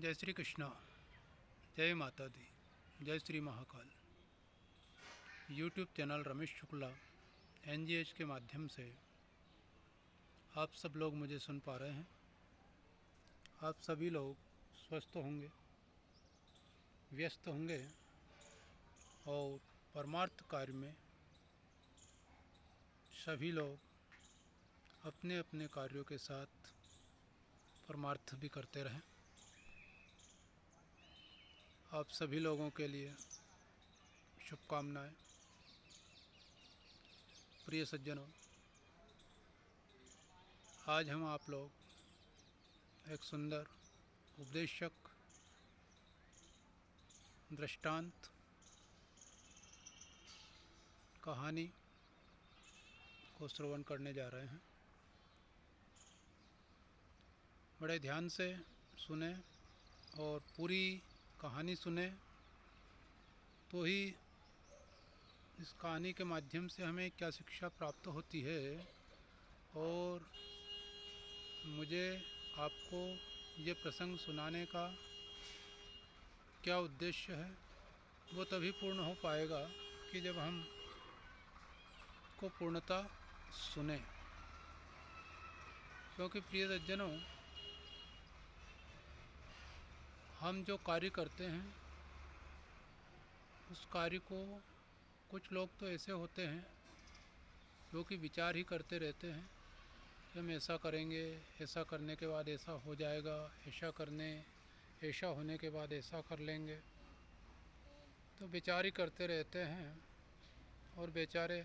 जय श्री कृष्णा। जय माता दी। जय Shri Mahakal. YouTube channel Ramesh Shukla NGH के माध्यम से आप सब लोग मुझे सुन पा रहे हैं। आप सभी लोग स्वस्थ होंगे, व्यस्त होंगे और परमार्थ कार्य में सभी लोग अपने अपने कार्यों के साथ परमार्थ भी करते रहें। आप सभी लोगों के लिए शुभकामनाएं। प्रिय सज्जनों, आज हम आप लोग एक सुंदर उपदेशक दृष्टांत कहानी को श्रवण करने जा रहे हैं। बड़े ध्यान से सुने और पूरी कहानी सुने तो ही इस कहानी के माध्यम से हमें क्या शिक्षा प्राप्त होती है और मुझे आपको ये प्रसंग सुनाने का क्या उद्देश्य है वो तभी पूर्ण हो पाएगा कि जब हम को पूर्णता सुने। क्योंकि प्रिय सज्जनों, हम जो कार्य करते हैं उस कार्य को कुछ लोग तो ऐसे होते हैं जो कि विचार ही करते रहते हैं कि हम ऐसा करेंगे, ऐसा करने के बाद ऐसा हो जाएगा, ऐसा होने के बाद ऐसा कर लेंगे। तो विचार ही करते रहते हैं और बेचारे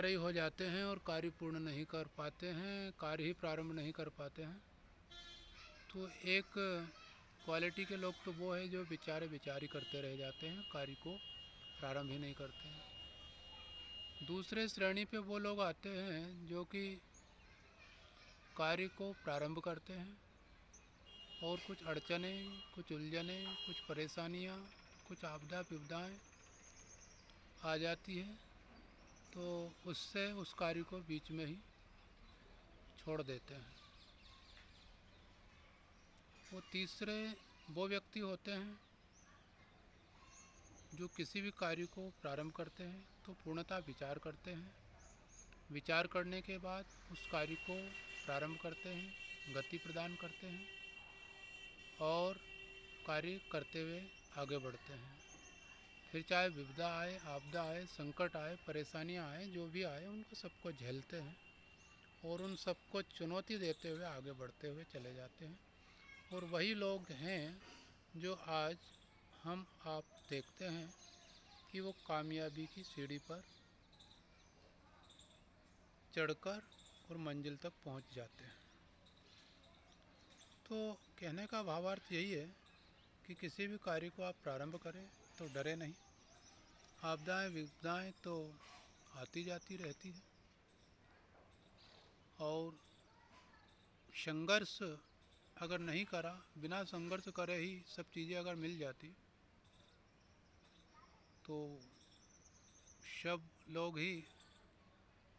ही हो जाते हैं और कार्य पूर्ण नहीं कर पाते हैं, कार्य ही प्रारंभ नहीं कर पाते हैं। तो एक क्वालिटी के लोग तो वो है जो विचार ही करते रह जाते हैं, कार्य को प्रारंभ ही नहीं करते हैं। दूसरे श्रेणी पे वो लोग आते हैं जो कि कार्य को प्रारंभ करते हैं और कुछ अड़चनें, कुछ उलझनें, कुछ परेशानियां, कुछ आपदा विपदाएं आ जाती है तो उससे उस कार्य को बीच में ही छोड़ देते हैं। वो तीसरे वो व्यक्ति होते हैं जो किसी भी कार्य को प्रारंभ करते हैं तो पूर्णतः विचार करते हैं। विचार करने के बाद उस कार्य को प्रारंभ करते हैं, गति प्रदान करते हैं और कार्य करते हुए आगे बढ़ते हैं। फिर चाहे विपदा आए, आपदा आए, संकट आए, परेशानियां आए, जो भी आए उनको सबको झेलते हैं और उन सबको चुनौती देते हुए आगे बढ़ते हुए चले जाते हैं। और वही लोग हैं जो आज हम आप देखते हैं कि वो कामयाबी की सीढ़ी पर चढ़कर और मंजिल तक पहुंच जाते हैं। तो कहने का भावार्थ यही है कि किसी भी कार्य को आप प्रारंभ करें तो डरे नहीं। आपदाएं विपदाएं तो आती जाती रहती है और संघर्ष अगर नहीं करा, बिना संघर्ष करे ही सब चीज़ें अगर मिल जाती तो सब लोग ही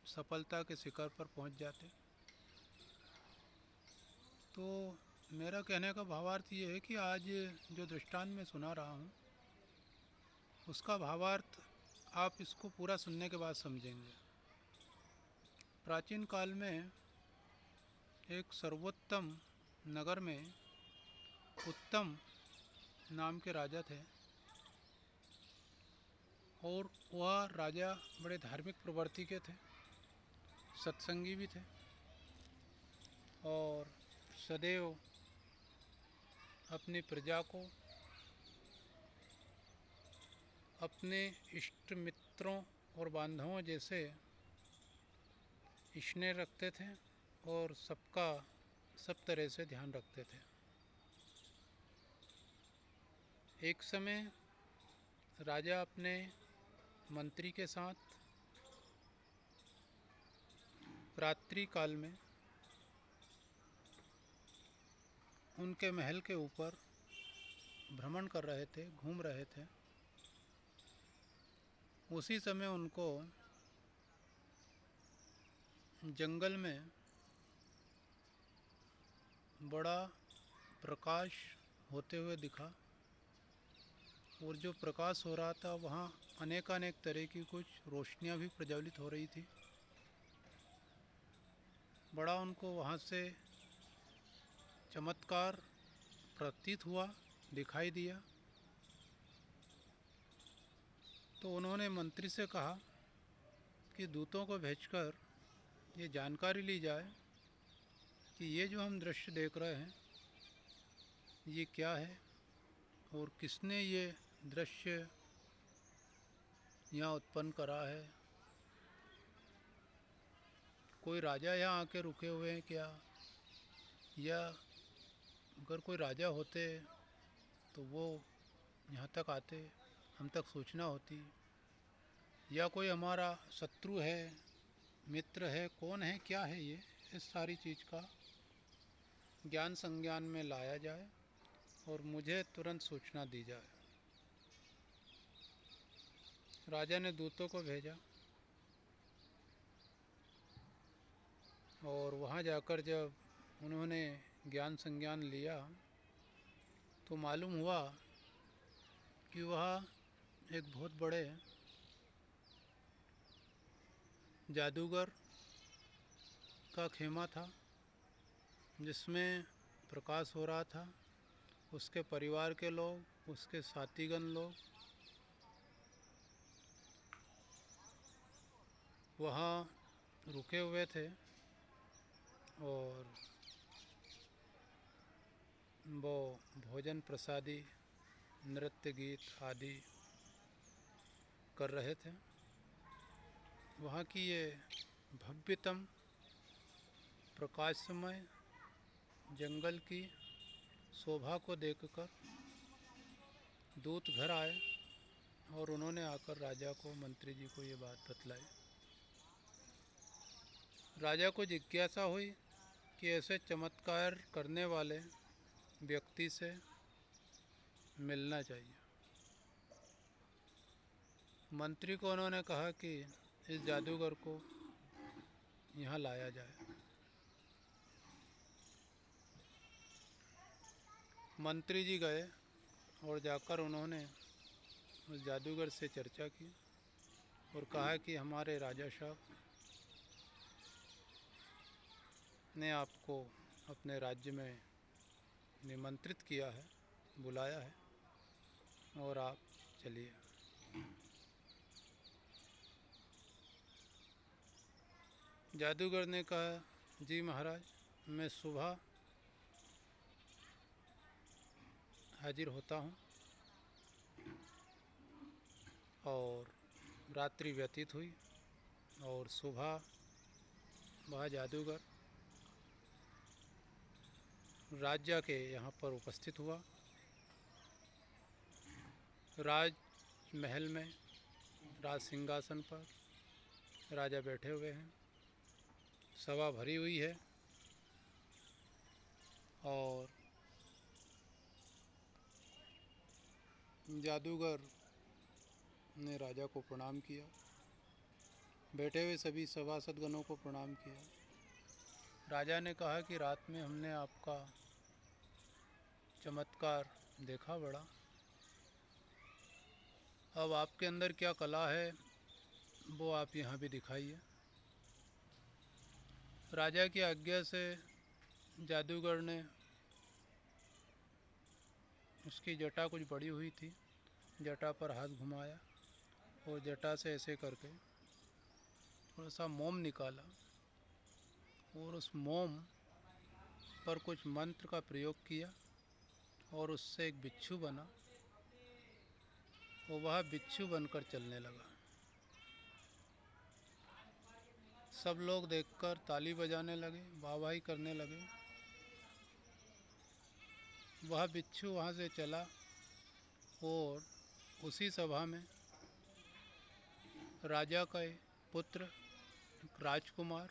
सफलता के शिखर पर पहुंच जाते। तो मेरा कहने का भावार्थ ये है कि आज जो दृष्टांत मैं सुना रहा हूँ उसका भावार्थ आप इसको पूरा सुनने के बाद समझेंगे। प्राचीन काल में एक सर्वोत्तम नगर में उत्तम नाम के राजा थे और वह राजा बड़े धार्मिक प्रवृत्ति के थे, सत्संगी भी थे और सदैव अपनी प्रजा को अपने इष्ट मित्रों और बांधवों जैसे स्नेह रखते थे और सबका सब तरह से ध्यान रखते थे। एक समय राजा अपने मंत्री के साथ रात्रि काल में उनके महल के ऊपर भ्रमण कर रहे थे, घूम रहे थे। उसी समय उनको जंगल में बड़ा प्रकाश होते हुए दिखा, और जो प्रकाश हो रहा था वहाँ अनेकानेक तरह की कुछ रोशनियाँ भी प्रज्वलित हो रही थी। बड़ा उनको वहाँ से चमत्कार प्रतीत हुआ, दिखाई दिया। तो उन्होंने मंत्री से कहा कि दूतों को भेजकर ये जानकारी ली जाए कि ये जो हम दृश्य देख रहे हैं ये क्या है और किसने ये दृश्य यहाँ उत्पन्न करा है। कोई राजा यहाँ आके रुके हुए हैं क्या, या अगर कोई राजा होते तो वो यहाँ तक आते, हम तक सूचना होती, या कोई हमारा शत्रु है, मित्र है, कौन है, क्या है ये, इस सारी चीज़ का ज्ञान संज्ञान में लाया जाए और मुझे तुरंत सूचना दी जाए। राजा ने दूतों को भेजा और वहाँ जाकर जब उन्होंने ज्ञान संज्ञान लिया तो मालूम हुआ कि वह एक बहुत बड़े जादूगर का खेमा था जिसमें प्रकाश हो रहा था। उसके परिवार के लोग, उसके साथीगण लोग वहाँ रुके हुए थे और वो भोजन प्रसादी, नृत्य गीत आदि कर रहे थे। वहाँ की ये भव्यतम प्रकाशमय जंगल की शोभा को देखकर दूत घर आए और उन्होंने आकर राजा को, मंत्री जी को ये बात बतलाई। राजा को जिज्ञासा हुई कि ऐसे चमत्कार करने वाले व्यक्ति से मिलना चाहिए। मंत्री को उन्होंने कहा कि इस जादूगर को यहाँ लाया जाए। मंत्री जी गए और जाकर उन्होंने उस जादूगर से चर्चा की और कहा कि हमारे राजा साहब ने आपको अपने राज्य में निमंत्रित किया है, बुलाया है और आप चलिए। जादूगर ने कहा, जी महाराज, मैं सुबह हाजिर होता हूँ और रात्रि व्यतीत हुई और सुबह वह जादूगर राजा के यहाँ पर उपस्थित हुआ। राज महल में राज सिंहासन पर राजा बैठे हुए हैं, सभा भरी हुई है और जादूगर ने राजा को प्रणाम किया, बैठे हुए सभी सभासदगणों को प्रणाम किया। राजा ने कहा कि रात में हमने आपका चमत्कार देखा बड़ा, अब आपके अंदर क्या कला है वो आप यहाँ भी दिखाइए। राजा की आज्ञा से जादूगर ने, उसकी जटा कुछ बड़ी हुई थी, जटा पर हाथ घुमाया और जटा से ऐसे करके थोड़ा सा मोम निकाला और उस मोम पर कुछ मंत्र का प्रयोग किया और उससे एक बिच्छू बना और वह बिच्छू बनकर चलने लगा। सब लोग देखकर ताली बजाने लगे, वाहवाही करने लगे। वह बिच्छू वहाँ से चला और उसी सभा में राजा का पुत्र राजकुमार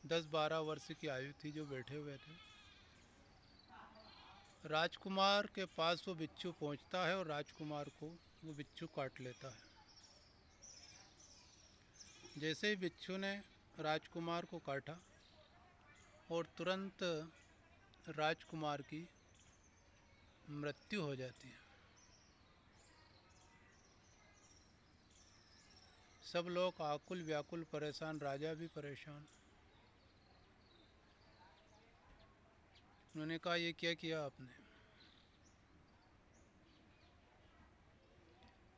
10-12 वर्ष की आयु थी जो बैठे हुए थे। राजकुमार के पास वो बिच्छू पहुँचता है और राजकुमार को वो बिच्छू काट लेता है। जैसे ही बिच्छू ने राजकुमार को काटा और तुरंत राजकुमार की मृत्यु हो जाती है। सब लोग आकुल व्याकुल परेशान, राजा भी परेशान। उन्होंने कहा, ये क्या किया आपने?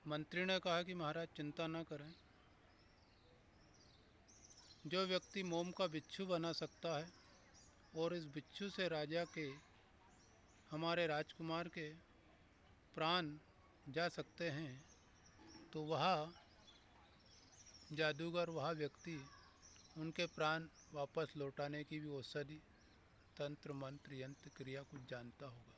मंत्री ने कहा कि महाराज चिंता न करें, जो व्यक्ति मोम का बिच्छू बना सकता है और इस बिच्छू से राजा के, हमारे राजकुमार के प्राण जा सकते हैं, तो वह जादूगर, वह व्यक्ति उनके प्राण वापस लौटाने की भी औषधि, तंत्र मंत्र यंत्र क्रिया कुछ जानता होगा।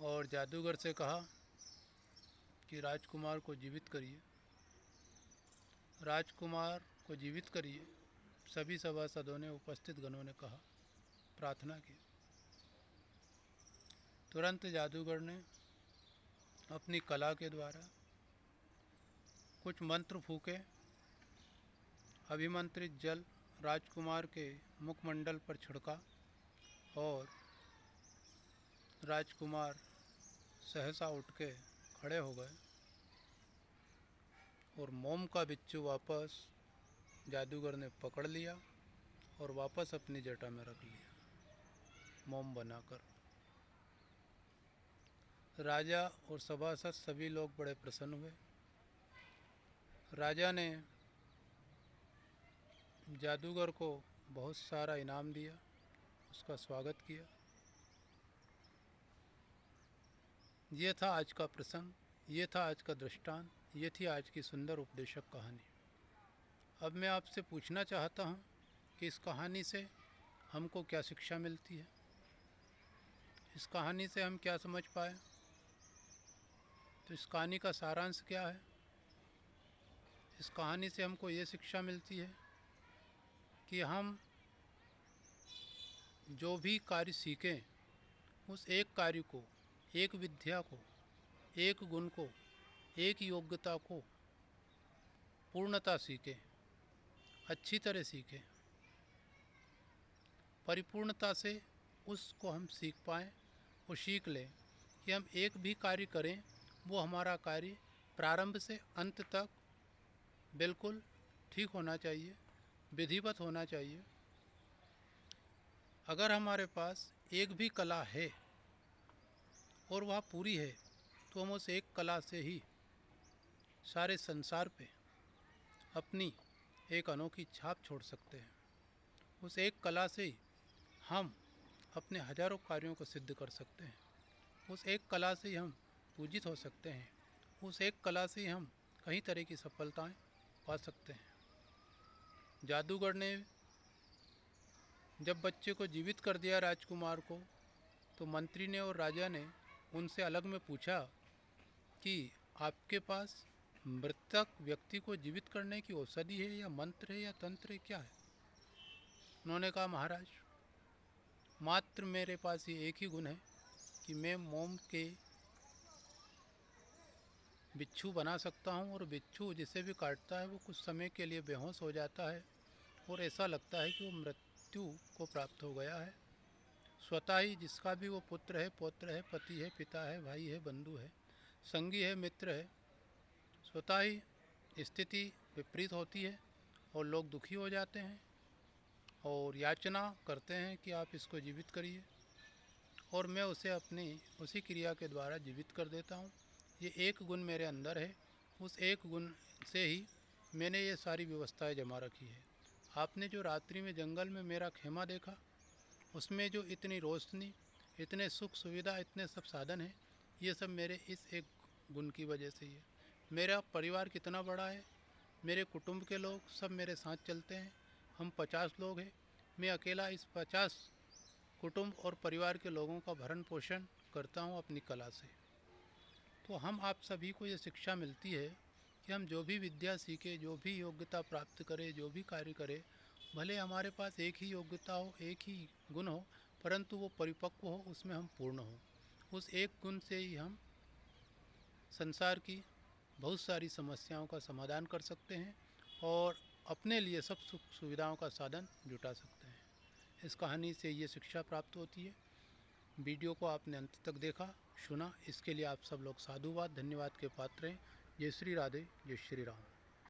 और जादूगर से कहा कि राजकुमार को जीवित करिए, राजकुमार को जीवित करिए। सभी सभासदों ने, उपस्थित गणों ने कहा, प्रार्थना की। तुरंत जादूगर ने अपनी कला के द्वारा कुछ मंत्र फूके। अभिमंत्रित जल राजकुमार के मुखमंडल पर छिड़का और राजकुमार सहसा उठ के खड़े हो गए और मोम का बिच्छू वापस जादूगर ने पकड़ लिया और वापस अपनी जटा में रख लिया, मोम बनाकर। राजा और सभासद सभी लोग बड़े प्रसन्न हुए। राजा ने जादूगर को बहुत सारा इनाम दिया, उसका स्वागत किया। ये था आज का प्रसंग, ये था आज का दृष्टांत, ये थी आज की सुंदर उपदेशक कहानी। अब मैं आपसे पूछना चाहता हूँ कि इस कहानी से हमको क्या शिक्षा मिलती है, इस कहानी से हम क्या समझ पाए। तो इस कहानी का सारांश क्या है? इस कहानी से हमको ये शिक्षा मिलती है कि हम जो भी कार्य सीखें, उस एक कार्य को, एक विद्या को, एक गुण को, एक योग्यता को पूर्णता सीखें, अच्छी तरह सीखें, परिपूर्णता से उसको हम सीख पाएँ और सीख लें कि हम एक भी कार्य करें, वो हमारा कार्य प्रारंभ से अंत तक बिल्कुल ठीक होना चाहिए, विधिवत होना चाहिए। अगर हमारे पास एक भी कला है और वह पूरी है, तो हम उस एक कला से ही सारे संसार पे अपनी एक अनोखी छाप छोड़ सकते हैं। उस एक कला से ही हम अपने हजारों कार्यों को सिद्ध कर सकते हैं। उस एक कला से ही हम पूजित हो सकते हैं। उस एक कला से ही हम कई तरह की सफलताएं पा सकते हैं। जादूगर ने जब बच्चे को जीवित कर दिया, राजकुमार को, तो मंत्री ने और राजा ने उनसे अलग में पूछा कि आपके पास मृतक व्यक्ति को जीवित करने की औषधि है या मंत्र है या तंत्र है, क्या है? उन्होंने कहा, महाराज मात्र मेरे पास ये एक ही गुण है कि मैं मोम के बिच्छू बना सकता हूँ और बिच्छू जिसे भी काटता है वो कुछ समय के लिए बेहोश हो जाता है और ऐसा लगता है कि वो मृत्यु को प्राप्त हो गया है। स्वतः ही जिसका भी वो पुत्र है, पौत्र है, पति है, पिता है, भाई है, बंधु है, संगी है, मित्र है, स्वतः ही स्थिति विपरीत होती है और लोग दुखी हो जाते हैं और याचना करते हैं कि आप इसको जीवित करिए, और मैं उसे अपनी उसी क्रिया के द्वारा जीवित कर देता हूँ। ये एक गुण मेरे अंदर है, उस एक गुण से ही मैंने ये सारी व्यवस्थाएं जमा रखी है। आपने जो रात्रि में जंगल में मेरा खेमा देखा, उसमें जो इतनी रोशनी, इतने सुख सुविधा, इतने सब साधन हैं, ये सब मेरे इस एक गुण की वजह से ही है। मेरा परिवार कितना बड़ा है, मेरे कुटुंब के लोग सब मेरे साथ चलते हैं। हम 50 लोग हैं, मैं अकेला इस 50 कुटुंब और परिवार के लोगों का भरण पोषण करता हूँ अपनी कला से। तो हम आप सभी को ये शिक्षा मिलती है कि हम जो भी विद्या सीखें, जो भी योग्यता प्राप्त करें, जो भी कार्य करें, भले हमारे पास एक ही योग्यता हो, एक ही गुण हो, परंतु वो परिपक्व हो, उसमें हम पूर्ण हो। उस एक गुण से ही हम संसार की बहुत सारी समस्याओं का समाधान कर सकते हैं और अपने लिए सब सुख सुविधाओं का साधन जुटा सकते हैं। इस कहानी से ये शिक्षा प्राप्त होती है। वीडियो को आपने अंत तक देखा, सुना, इसके लिए आप सब लोग साधुवाद, धन्यवाद के पात्र हैं। जय श्री राधे, जय श्री राम।